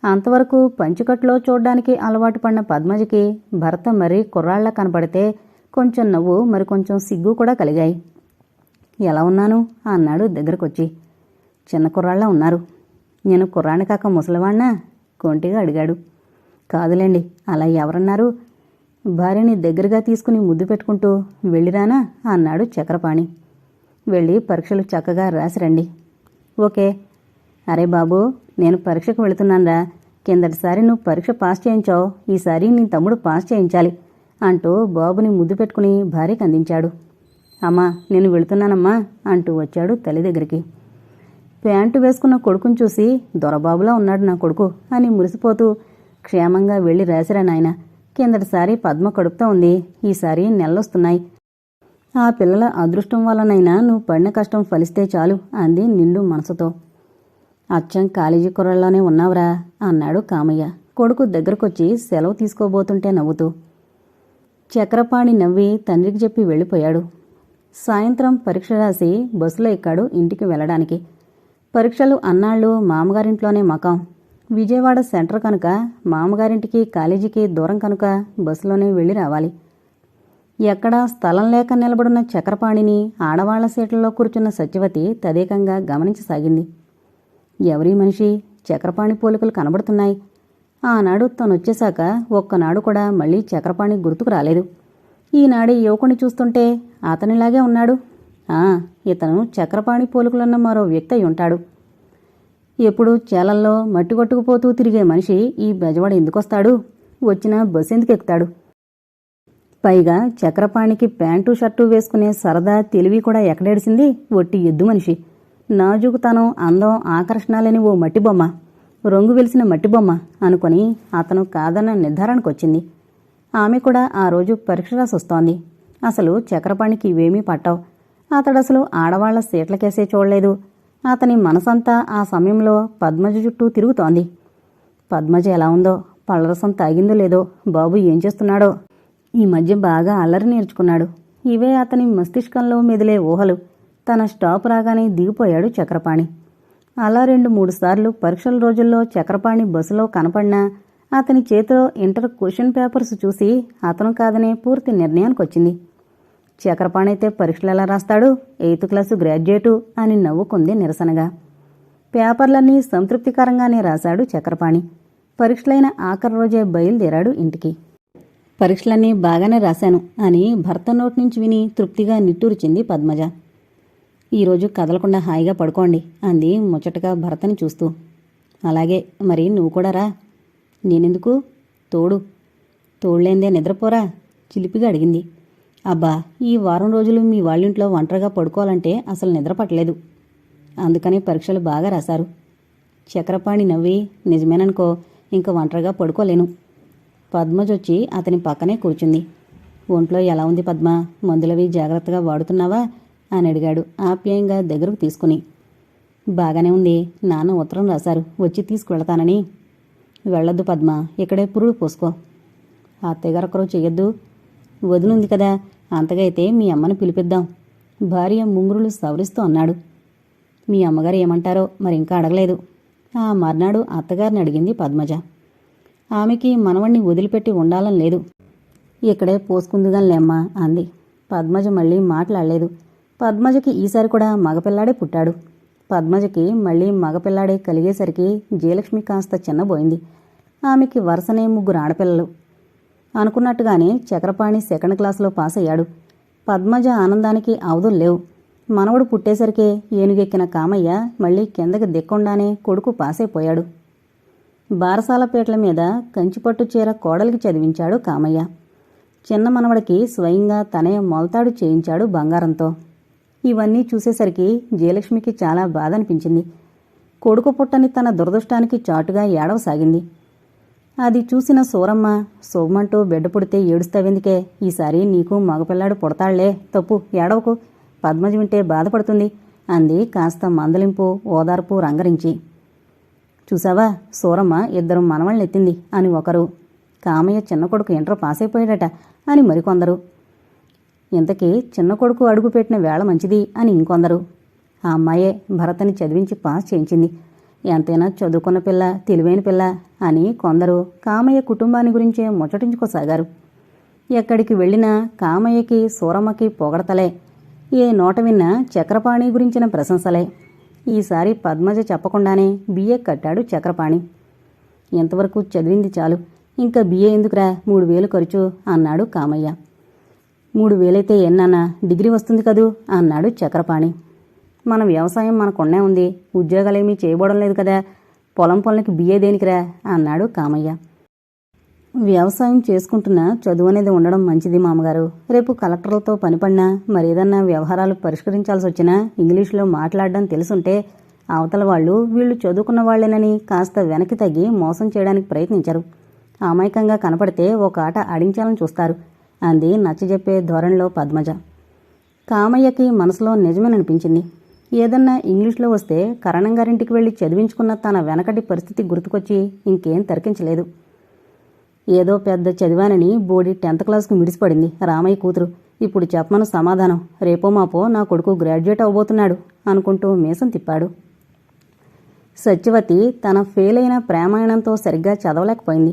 అంతవరకు పంచుకట్లో చూడ్డానికి అలవాటు పడిన పద్మజకి భర్త మరీ కుర్రాళ్లా కనపడితే కొంచెం నవ్వు, మరికొంచెం సిగ్గు కూడా కలిగాయి. ఎలా ఉన్నాను అన్నాడు దగ్గరకొచ్చి. చిన్న కుర్రాళ్లా ఉన్నారు. నేను కుర్రాణి కాక ముసలివాణ్ణా కొంటిగా అడిగాడు. కాదులేండి, అలా ఎవరన్నారు? భార్యని దగ్గరగా తీసుకుని ముద్దు పెట్టుకుంటూ వెళ్ళిరానా అన్నాడు చక్రపాణి. వెళ్ళి పరీక్షలు చక్కగా రాసిరండి. ఓకే. అరే బాబూ, నేను పరీక్షకు వెళుతున్నాన్రా, కిందటిసారి నువ్వు పరీక్ష పాస్ చేయించావు, ఈసారి నీ తమ్ముడు పాస్ చేయించాలి అంటూ బాబుని ముద్దు పెట్టుకుని భార్యకి అందించాడు. అమ్మా, నేను వెళుతున్నానమ్మా అంటూ వచ్చాడు తల్లి దగ్గరికి. ప్యాంటు వేసుకున్న కొడుకుని చూసి, దొరబాబులా ఉన్నాడు నా కొడుకు అని మురిసిపోతూ, క్షేమంగా వెళ్ళి రాసిరా నాయన, కిందటిసారి పద్మ కడుపుతా ఉంది, ఈసారి నెలలొస్తున్నాయి, ఆ పిల్లల అదృష్టం వల్లనైనా నువ్వు పడిన కష్టం ఫలిస్తే చాలు అంది నిండు మనసుతో. అచ్చం కాలేజీ కుర్రల్లోనే ఉన్నావురా అన్నాడు కామయ్య కొడుకు దగ్గరకొచ్చి సెలవు తీసుకోబోతుంటే నవ్వుతూ. చక్రపాణి నవ్వి తండ్రికి చెప్పి వెళ్ళిపోయాడు. సాయంత్రం పరీక్ష రాసి బస్సులో ఎక్కాడు ఇంటికి వెళ్ళడానికి. పరీక్షలు అన్నాళ్ళు మామగారింట్లోనే మకాం. విజయవాడ సెంటర్ కనుక మామగారింటికి కాలేజీకి దూరం కనుక బస్సులోనే వెళ్ళి రావాలి. ఎక్కడా స్థలం లేక నిలబడున్న చక్రపాణిని ఆడవాళ్ల సీట్లలో కూర్చున్న సత్యవతి తదేకంగా గమనించసాగింది. ఎవరీ మనిషి, చక్రపాణి పోలికలు కనబడుతున్నాయి. ఆనాడు తనొచ్చేశాక ఒక్కనాడు కూడా మళ్లీ చక్రపాణి గుర్తుకు రాలేదు. ఈనాడు యువకుని చూస్తుంటే అతనిలాగే ఉన్నాడు. ఇతను చక్రపాణి పోలికలున్న మరో వ్యక్తి అయి ఉంటాడు. ఎప్పుడు చేలల్లో మట్టి కొట్టుకుపోతూ తిరిగే మనిషి ఈ బెజవాడ ఎందుకొస్తాడు? వచ్చినా బస్సు ఎందుకు ఎక్కుతాడు? పైగా చక్రపాణికి ప్యాంటు షర్టు వేసుకునే సరదా తెలివి కూడా ఎక్కడేడిసింది? ఒట్టి ఎద్దు మనిషి. నాజుకుతనం, అందం, ఆకర్షణ లేని ఓ మట్టిబొమ్మ, రొంగు వెలిసిన మట్టిబొమ్మ అనుకుని అతను కాదన్న నిర్ధారణకొచ్చింది. ఆమె కూడా ఆ రోజు పరీక్ష రాసొస్తోంది. అసలు చక్రపాణికి ఇవేమీ పట్టవు. అతడసలు ఆడవాళ్ల సీట్లకేసే చూడలేదు. అతని మనసంతా ఆ సమయంలో పద్మజ చుట్టూ తిరుగుతోంది. పద్మజ ఎలా ఉందో, పళ్ళరసం తాగిందో లేదో, బాబు ఏం చేస్తున్నాడో. ఈ మధ్య బాగా అల్లరి నేర్చుకున్నాడు. ఇవే అతని మస్తిష్కంలో మెదిలే ఊహలు. తన స్టాప్ రాగానే దిగిపోయాడు చక్రపాణి. అలా 2-3 సార్లు పరీక్షల రోజుల్లో చక్రపాణి బస్సులో కనపడినా అతని చేతిలో ఇంటర్ క్వశ్చన్ పేపర్స్ చూసి అతను కాదనే పూర్తి నిర్ణయానికొచ్చింది. చక్రపాణి అయితే పరీక్షలు ఎలా రాస్తాడు? 8th క్లాసు గ్రాడ్యుయేటు అని నవ్వుకుంది నిరసనగా. పేపర్లన్నీ సంతృప్తికరంగానే రాశాడు చక్రపాణి. పరీక్షలైన ఆఖరి రోజే బయలుదేరాడు ఇంటికి. పరీక్షలన్నీ బాగానే రాశాను అని భర్త నోటి నుంచి విని తృప్తిగా నిట్టూర్చింది పద్మజ. ఈరోజు కదలకుండా హాయిగా పడుకోండి అంది ముచ్చటగా భర్తని చూస్తూ. అలాగే, మరి నువ్వు కూడా రా. నేనెందుకు? తోడులేందే నిద్రపోరా చిలిపిగా అడిగింది. అబ్బా, ఈ వారం రోజులు మీ వాళ్ళింట్లో ఒంటరిగా పడుకోవాలంటే అసలు నిద్ర పట్టలేదు. అందుకని పరీక్షలు బాగా రాశారు. చక్రపాణి నవ్వి, నిజమేననుకో, ఇంక ఒంటరిగా పడుకోలేను. పద్మజొచ్చి అతని పక్కనే కూర్చుంది. ఒంట్లో ఎలా ఉంది పద్మ? మందులవి జాగ్రత్తగా వాడుతున్నావా అని అడిగాడు ఆప్యాయంగా దగ్గరకు తీసుకుని. బాగానే ఉంది. నాన్న ఉత్తరం రాశారు, వచ్చి తీసుకువెళతానని. వెళ్ళొద్దు పద్మ, ఇక్కడే పురుడు పోసుకో. అత్తయ్యగారొకరు చెయ్యొద్దు. వదినుంది కదా, అంతగా అయితే మీ అమ్మని పిలిపిద్దాం. భార్య ముంగురులు సవరిస్తూ అన్నాడు. మీ అమ్మగారు ఏమంటారో మరి ఇంకా అడగలేదు. ఆ మర్నాడు అత్తగారిని అడిగింది పద్మజ. ఆమెకి మనవణ్ణి వదిలిపెట్టి ఉండాలని లేదు. ఇక్కడే పోసుకుందిగానిలేమ్మా అంది. పద్మజ మళ్ళీ మాట్లాడలేదు. పద్మజకి ఈసారి కూడా మగపిల్లాడే పుట్టాడు. పద్మజకి మళ్ళీ మగపిల్లాడే కలిగేసరికి జయలక్ష్మి కాస్త చిన్నబోయింది. ఆమెకి వరుసనే 3 ఆడపిల్లలు. అనుకున్నట్టుగానే చక్రపాణి 2nd క్లాసులో పాస్ అయ్యాడు. పద్మజ ఆనందానికి అవధులు లేవు. మనవడు పుట్టేసరికే ఏనుగెక్కిన కామయ్య మళ్ళీ కిందకి దిక్కుండానే కొడుకు పాస్ అయిపోయాడు. బారసాలపేటల మీద కంచిపట్టు చీర కోడలికి చదివించాడు కామయ్య. చిన్న మనవడికి స్వయంగా తనే మొలతాడు చేయించాడు బంగారంతో. ఇవన్నీ చూసేసరికి జయలక్ష్మికి చాలా బాధ అనిపించింది. కొడుకు పుట్టని తన దురదృష్టానికి చాటుగా ఏడవసాగింది. అది చూసిన సూరమ్మ, శుభమంటూ బిడ్డ పుడితే ఏడుస్తావెందుకే? ఈసారి నీకు మగపిల్లాడు పుడతాళ్లే, తప్పు, ఏడవకు. పద్మజ వింటే బాధపడుతుంది అంది కాస్త మందలింపు, ఓదార్పు రంగరించి. చూసావా, సూరమ్మ 2 మనవళ్ళనెత్తింది అని ఒకరు. కామయ్య చిన్న కొడుకు ఇంటర్ పాస్ అయిపోయాడట అని మరికొందరు. ఇంతకీ చిన్న కొడుకు అడుగుపెట్టిన వేళ మంచిది అని ఇంకొందరు. ఆ అమ్మాయే భరతని చదివించి పాస్ చేయించింది. ఎంతైనా చదువుకున్న పిల్ల, తెలివైన పిల్ల అని కొందరు కామయ్య కుటుంబాన్ని గురించే ముచ్చటించుకోసాగారు. ఎక్కడికి వెళ్ళినా కామయ్యకి, సూరమ్మకి పొగడతలే. ఏ నోట విన్నా చక్రపాణి గురించిన ప్రశంసలే. ఈసారి పద్మజ చెప్పకుండానే బిఏ కట్టాడు చక్రపాణి. ఎంతవరకు చదివింది చాలు, ఇంకా బిఏ ఎందుకురా, 3000 ఖర్చు అన్నాడు కామయ్య. 3000 అయితే ఎన్నానా, డిగ్రీ వస్తుంది కదూ అన్నాడు చక్రపాణి. మన వ్యవసాయం మనకొన్నే ఉంది, ఉద్యోగాలేమీ చేయబోవడం లేదు కదా, పొలం పనులకి బిఏ దేనికిరా అన్నాడు కామయ్య. వ్యవసాయం చేసుకుంటున్నా చదువు అనేది ఉండడం మంచిది మామగారు. రేపు కలెక్టర్లతో పనిపడినా, మరేదన్నా వ్యవహారాలు పరిష్కరించాల్సి వచ్చినా ఇంగ్లీషులో మాట్లాడడం తెలుసుంటే అవతల వాళ్ళు వీళ్ళు చదువుకున్న వాళ్లేనని కాస్త వెనక్కి తగ్గి మోసం చేయడానికి ప్రయత్నించరు. అమాయకంగా కనపడితే ఒక ఆట ఆడించాలని చూస్తారు అంది నచ్చజెప్పే ధోరణిలో పద్మజ. కామయ్యకి మనసులో నిజమేననిపించింది. ఏదన్నా ఇంగ్లీష్లో వస్తే కరణంగారింటికి వెళ్లి చదివించుకున్న తన వెనకటి పరిస్థితి గుర్తుకొచ్చి ఇంకేం తర్కించలేదు. ఏదో పెద్ద చదివానని బోడి 10th క్లాస్కు మిడిసిపడింది రామయ్య కూతురు. ఇప్పుడు చెప్పమను సమాధానం. రేపో మాపో నా కొడుకు గ్రాడ్యుయేట్ అవబోతున్నాడు అనుకుంటూ మీసం తిప్పాడు. సత్యవతి తన ఫెయిల్ అయిన ప్రేమాయణంతో సరిగ్గా చదవలేకపోయింది.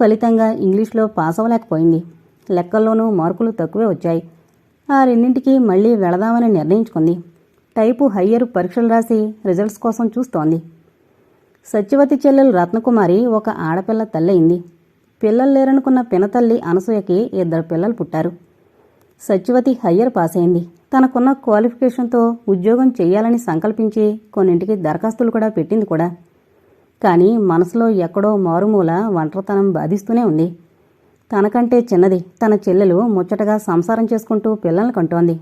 ఫలితంగా ఇంగ్లీష్లో పాస్ అవ్వలేకపోయింది. లెక్కల్లోనూ మార్కులు తక్కువే వచ్చాయి. ఆ రెండింటికి మళ్లీ వెళదామని నిర్ణయించుకుంది. టైపు హయ్యర్ పరీక్షలు రాసి రిజల్ట్స్ కోసం చూస్తోంది. సత్యవతి చెల్లెలు రత్నకుమారి ఒక ఆడపిల్ల తల్లయింది. పిల్లలు లేరనుకున్న పినతల్లి అనసూయకి 2 పిల్లలు పుట్టారు. సత్యవతి హయ్యర్ పాస్ అయింది. తనకున్న క్వాలిఫికేషన్తో ఉద్యోగం చెయ్యాలని సంకల్పించి కొన్నింటికి దరఖాస్తులు కూడా పెట్టింది కూడా. కానీ మనసులో ఎక్కడో మారుమూల ఒంటరితనం బాధిస్తూనే ఉంది. తనకంటే చిన్నది తన చెల్లెలు ముచ్చటగా సంసారం చేసుకుంటూ పిల్లల్ని కంటోంది.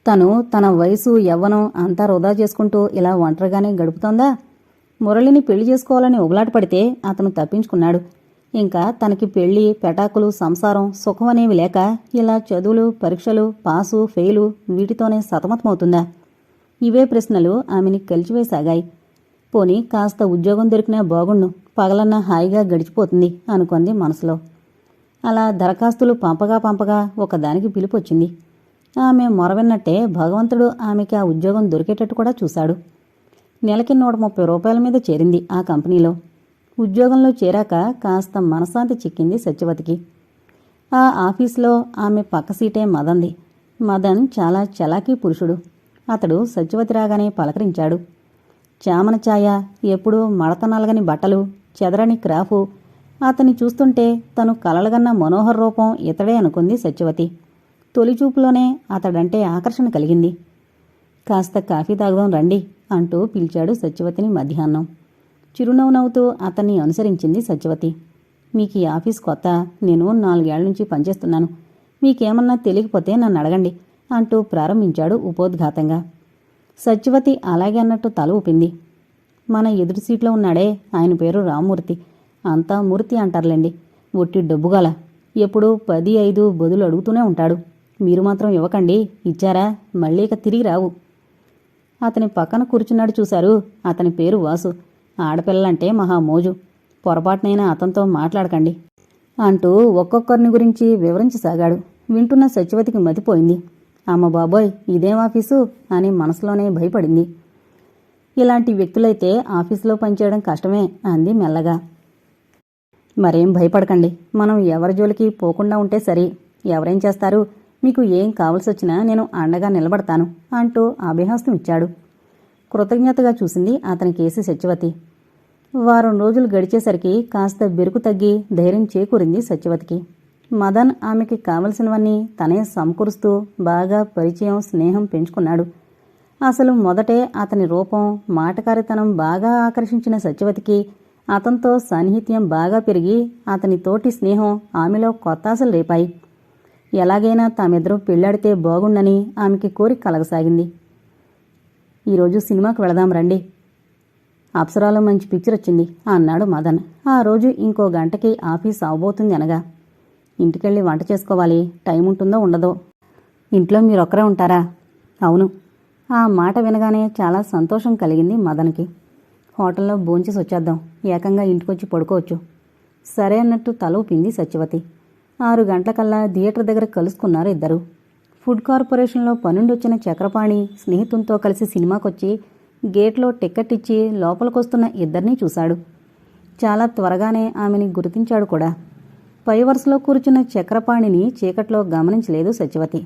తను తన వయసు యవ్వనం అంతా వృధా చేసుకుంటూ ఇలా ఒంటరిగానే గడుపుతోందా? మురళిని పెళ్లి చేసుకోవాలని ఉబలాట పడితే అతను తప్పించుకున్నాడు. ఇంకా తనకి పెళ్లి, పెటాకులు, సంసారం, సుఖమనేవి లేక ఇలా చదువులు, పరీక్షలు, పాసు, ఫెయిలు వీటితోనే సతమతమవుతుందా? ఇవే ప్రశ్నలు ఆమెని కలిచివేసాగాయి. పోనీ కాస్త ఉద్యోగం దొరికినా బాగుండు, పగలన్నా హాయిగా గడిచిపోతుంది అనుకుంది మనసులో. అలా దరఖాస్తులు పంపగా ఒకదానికి పిలుపొచ్చింది. ఆమె మొరవిన్నట్టే భగవంతుడు ఆమెకి ఆ ఉద్యోగం దొరికేటట్టు కూడా చూశాడు. నెలకి 130 రూపాయల మీద చేరింది ఆ కంపెనీలో. ఉద్యోగంలో చేరాక కాస్త మనశ్శాంతి చిక్కింది సత్యవతికి. ఆ ఆఫీసులో ఆమె పక్క సీటే మదన్ది. మదన్ చాలా చలాకీ పురుషుడు. అతడు సత్యవతి రాగానే పలకరించాడు. చామన ఛాయ, ఎప్పుడూ మడత నలగని బట్టలు, చెదరని క్రాఫు. అతన్ని చూస్తుంటే తను కలలుగన్న మనోహర రూపం ఇతడే అనుకుంది సత్యవతి. తొలిచూపులోనే అతడంటే ఆకర్షణ కలిగింది. కాస్త కాఫీ తాగుదాం రండి అంటూ పిలిచాడు సత్యవతిని మధ్యాహ్నం. చిరునవ్వు నవ్వుతూ అతన్ని అనుసరించింది సత్యవతి. మీకు ఈ ఆఫీస్ కొత్త, నేను 4 ఏళ్ల నుంచి పనిచేస్తున్నాను. మీకేమన్నా తెలియకపోతే నన్ను అడగండి అంటూ ప్రారంభించాడు ఉపోద్ఘాతంగా. సత్యవతి అలాగే అన్నట్టు తల ఊపింది. మన ఎదురు సీట్లో ఉన్నాడే, ఆయన పేరు రామ్మూర్తి. అంతా మూర్తి అంటారులేండి. ఒట్టి డబ్బుగాల. ఎప్పుడూ 10, 5 బదులు అడుగుతూనే ఉంటాడు. మీరు మాత్రం ఇవ్వకండి. ఇచ్చారా మళ్ళీ ఇక తిరిగి రావు. అతని పక్కన కూర్చున్నాడు చూశారు, అతని పేరు వాసు. ఆడపిల్లలంటే మహామోజు. పొరపాటునైనా అతనితో మాట్లాడకండి అంటూ ఒక్కొక్కరిని గురించి వివరించసాగాడు. వింటున్న సత్యవతికి మతిపోయింది. అమ్మ బాబోయ్, ఇదేం ఆఫీసు అని మనసులోనే భయపడింది. ఇలాంటి వ్యక్తులైతే ఆఫీసులో పనిచేయడం కష్టమే అంది మెల్లగా. మరేం భయపడకండి, మనం ఎవరి జోలికి పోకుండా ఉంటే సరి. ఎవరేం చేస్తారు? మీకు ఏం కావలసొచ్చినా నేను అండగా నిలబడతాను అంటూ అభయహస్తం ఇచ్చాడు. కృతజ్ఞతగా చూసింది అతని కేసి సత్యవతి. వారం రోజులు గడిచేసరికి కాస్త బెరుకు తగ్గి ధైర్యం చేకూరింది సత్యవతికి. మదన్ ఆమెకి కావలసినవన్నీ తనే సమకూరుస్తూ బాగా పరిచయం, స్నేహం పెంచుకున్నాడు. అసలు మొదటే అతని రూపం, మాటకారితనం బాగా ఆకర్షించిన సత్యవతికి అతనితో సాన్నిహిత్యం బాగా పెరిగి అతని తోటి స్నేహం ఆమెలో కొత్త ఆశలు రేపాయి. ఎలాగైనా తామిద్దరూ పెళ్లాడితే బాగుండని ఆమెకి కోరిక కలగసాగింది. ఈరోజు సినిమాకి వెళదాం రండి. అప్సరాలో మంచి పిక్చర్ వచ్చింది అన్నాడు మదన్. ఆ రోజు ఇంకో గంటకి ఆఫీస్ అవబోతుంది అనగా. ఇంటికెళ్ళి వంట చేసుకోవాలి. టైం ఉంటుందో ఉండదో. ఇంట్లో మీరొక్కరే ఉంటారా? అవును. ఆ మాట వినగానే చాలా సంతోషం కలిగింది మదన్కి. హోటల్లో భోంచేసి వచ్చేద్దాం, ఏకంగా ఇంటికొచ్చి పడుకోవచ్చు. సరే అన్నట్టు తల ఊపింది సత్యవతి. 6 గంటలకల్లా థియేటర్ దగ్గర కలుసుకున్నారు ఇద్దరు. ఫుడ్ కార్పొరేషన్లో పనుండొచ్చిన చక్రపాణి స్నేహితునితో కలిసి సినిమాకొచ్చి గేట్లో టిక్కెట్ ఇచ్చి లోపలికొస్తున్న ఇద్దరినీ చూశాడు. చాలా త్వరగానే ఆమెని గుర్తించాడు కూడా. పై వరుసలో కూర్చున్న చక్రపాణిని చీకట్లో గమనించలేదు సత్యవతి.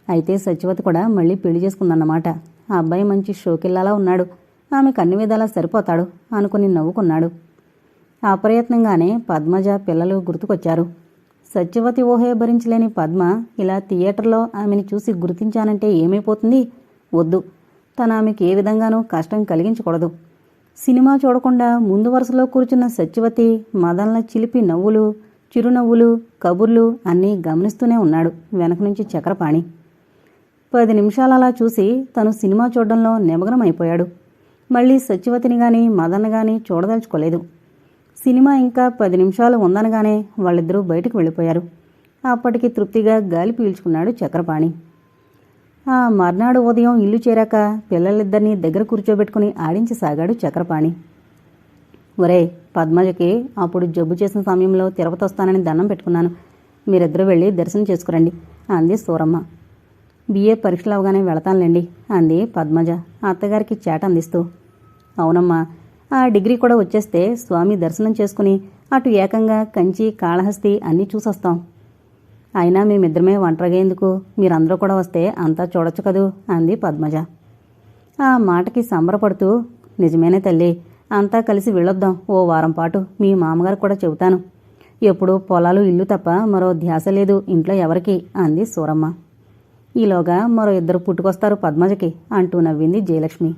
అయితే సత్యవతి కూడా మళ్ళీ పెళ్లి చేసుకుందన్నమాట. ఆ అబ్బాయి మంచి షోకిల్లాలా ఉన్నాడు, ఆమెకు అన్ని విధాలా సరిపోతాడు అనుకుని నవ్వుకున్నాడు. అప్రయత్నంగానే పద్మజ, పిల్లలు గుర్తుకొచ్చారు. సత్యవతి ఊహే భరించలేని పద్మ ఇలా థియేటర్లో ఆమెని చూసి గుర్తించానంటే ఏమైపోతుంది? వద్దు, తను ఆమెకి ఏ విధంగానూ కష్టం కలిగించకూడదు. సినిమా చూడకుండా ముందు వరుసలో కూర్చున్న సత్యవతి మదన్ల చిలిపి నవ్వులు, చిరునవ్వులు, కబుర్లు అన్నీ గమనిస్తూనే ఉన్నాడు వెనక నుంచి చక్రపాణి. 10 నిమిషాలు అలా చూసి తను సినిమా చూడడంలో నిమగ్నమైపోయాడు. మళ్ళీ సత్యవతిని గాని మదన్ గాని చూడదలుచుకోలేదు. సినిమా ఇంకా 10 నిమిషాలు ఉందనగానే వాళ్ళిద్దరూ బయటకు వెళ్ళిపోయారు. అప్పటికి తృప్తిగా గాలి పీల్చుకున్నాడు చక్రపాణి. ఆ మర్నాడు ఉదయం ఇల్లు చేరాక పిల్లలిద్దరినీ దగ్గర కూర్చోబెట్టుకుని ఆడించసాగాడు చక్రపాణి. ఒరే, పద్మజకి అప్పుడు జబ్బు చేసిన సమయంలో తిరుపతి వస్తానని దండం పెట్టుకున్నాను. మీరిద్దరూ వెళ్ళి దర్శనం చేసుకురండి అంది సూరమ్మ. బిఏ పరీక్షలు అవగానే వెళతానులేండి అంది పద్మజ అత్తగారికి చేట అందిస్తూ. అవునమ్మా, ఆ డిగ్రీ కూడా వచ్చేస్తే స్వామి దర్శనం చేసుకుని అటు ఏకంగా కంచి, కాళహస్తి అన్నీ చూసొస్తాం. అయినా మేమిద్దరమే ఒంటరిగా ఎందుకు? మీరందరూ కూడా వస్తే అంతా చూడొచ్చు కదూ అంది పద్మజ. ఆ మాటకి సంబరపడుతూ, నిజమేనే తల్లి, అంతా కలిసి వెళ్ళొద్దాం ఓ వారం పాటు. మీ మామగారు కూడా చెబుతాను. ఎప్పుడూ పొలాలు, ఇల్లు తప్ప మరో ధ్యాస లేదు ఇంట్లో ఎవరికి అంది సూరమ్మ. ఈలోగా మరో 2 పుట్టుకొస్తారు పద్మజకి అంటూ నవ్వింది జయలక్ష్మి.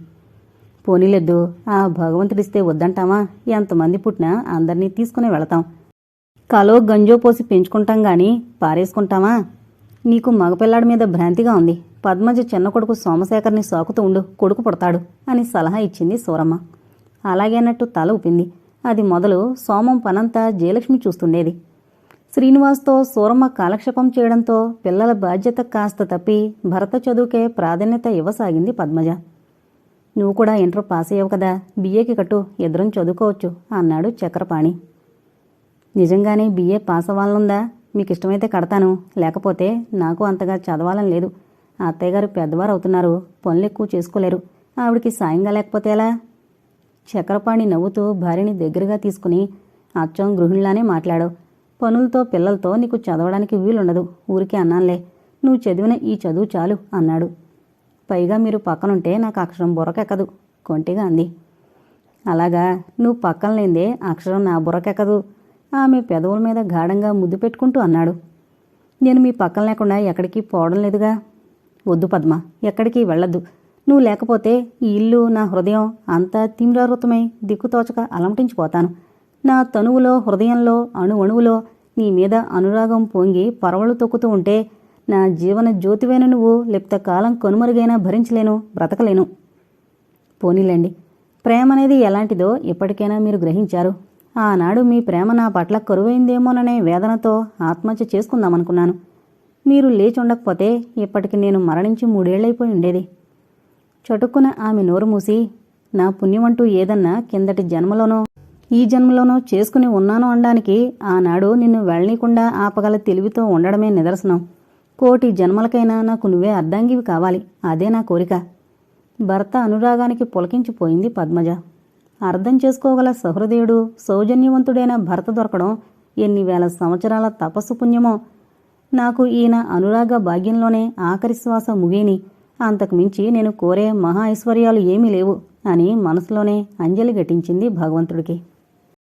పోనీలెద్దు, ఆ భగవంతుడిస్తే వద్దంటామా? ఎంతమంది పుట్టినా అందరినీ తీసుకుని వెళతాం. కలో గంజో పోసి పెంచుకుంటాం గాని పారేసుకుంటామా? నీకు మగపిల్లాడి మీద భ్రాంతిగా ఉంది. పద్మజ చిన్న కొడుకు సోమశేఖర్ని సాకుతూ ఉండు, కొడుకు పుడతాడు అని సలహా ఇచ్చింది సూరమ్మ. అలాగే అన్నట్టు తల ఊపింది. అది మొదలు సోమం పనంతా జయలక్ష్మి చూస్తుండేది. శ్రీనివాస్తో సూరమ్మ కాలక్షేపం చేయడంతో పిల్లల బాధ్యత కాస్త తప్పి భరత చదువుకే ప్రాధాన్యత ఇవ్వసాగింది పద్మజ. నువ్వు కూడా ఇంటర్ పాస్ అయ్యావు కదా, బిఏకి కట్టు, ఇద్దరం చదువుకోవచ్చు అన్నాడు చక్రపాణి. నిజంగానే బిఏ పాస్ అవ్వాలనుందా? మీకు ఇష్టమైతే కడతాను, లేకపోతే నాకు అంతగా చదవాలని లేదు. అత్తయ్యగారు పెద్దవారు అవుతున్నారు, పనులు ఎక్కువ చేసుకోలేరు, ఆవిడికి సాయంగా లేకపోతే ఎలా? చక్రపాణి నవ్వుతూ భార్యని దగ్గరగా తీసుకుని అచ్చం గృహిణిలానే మాట్లాడావు. పనులతో పిల్లలతో నీకు చదవడానికి వీలుండదు, ఊరికే అన్నానులే, నువ్వు చదివిన ఈ చదువు చాలు అన్నాడు. పైగా మీరు పక్కనుంటే నాకు అక్షరం బుర్రకెక్కదు కొంటిగా అంది. అలాగా, నువ్వు పక్కన లేందే అక్షరం నా బుర్రకెక్కదు ఆమె పెదవుల మీద గాఢంగా ముద్దు పెట్టుకుంటూ అన్నాడు. నేను మీ పక్కన లేకుండా ఎక్కడికి పోవడం లేదుగా. వద్దు పద్మ, ఎక్కడికి వెళ్ళొద్దు. నువ్వు లేకపోతే ఈ ఇల్లు, నా హృదయం అంతా తీమ్రావృతమై దిక్కుతోచక అలమటించిపోతాను. నా తనువులో, హృదయంలో, అణువణువులో నీ మీద అనురాగం పొంగి పరవళ్ళు తొక్కుతూ ఉంటే నా జీవన జ్యోతివైన నువ్వు లిప్త కాలం కనుమరుగైనా భరించలేను, బ్రతకలేను. పోనీలేండి, ప్రేమ అనేది ఎలాంటిదో ఇప్పటికైనా మీరు గ్రహించారు. ఆనాడు మీ ప్రేమ నా పట్ల కరువైందేమోననే వేదనతో ఆత్మహత్య చేసుకుందామనుకున్నాను. మీరు లేచి ఉండకపోతే ఇప్పటికి నేను మరణించి 3 ఏళ్లైపోయి ఉండేది. చటుక్కున ఆమె నోరు మూసి, నా పుణ్యమంటూ ఏదన్నా కిందటి జన్మలోనో ఈ జన్మలోనో చేసుకుని ఉన్నాను అనడానికి ఆనాడు నిన్ను వెళ్ళనీయకుండా ఆపగల తెలివితో ఉండడమే నిదర్శనం. 1,000,000 జన్మలకైనా నాకు నువ్వే అర్ధాంగివి కావాలి, అదే నా కోరిక. భర్త అనురాగానికి పులకించిపోయింది పద్మజ. అర్థం చేసుకోగల సహృదయుడు, సౌజన్యవంతుడైన భర్త దొరకడం ఎన్ని వేల సంవత్సరాల తపస్సు పుణ్యమో. నాకు ఈయన అనురాగ భాగ్యంలోనే ఆఖరి శ్వాస ముగిని, అంతకుమించి నేను కోరే మహా ఐశ్వర్యాలు ఏమీ లేవు అని మనసులోనే అంజలి ఘటించింది భగవంతుడికి.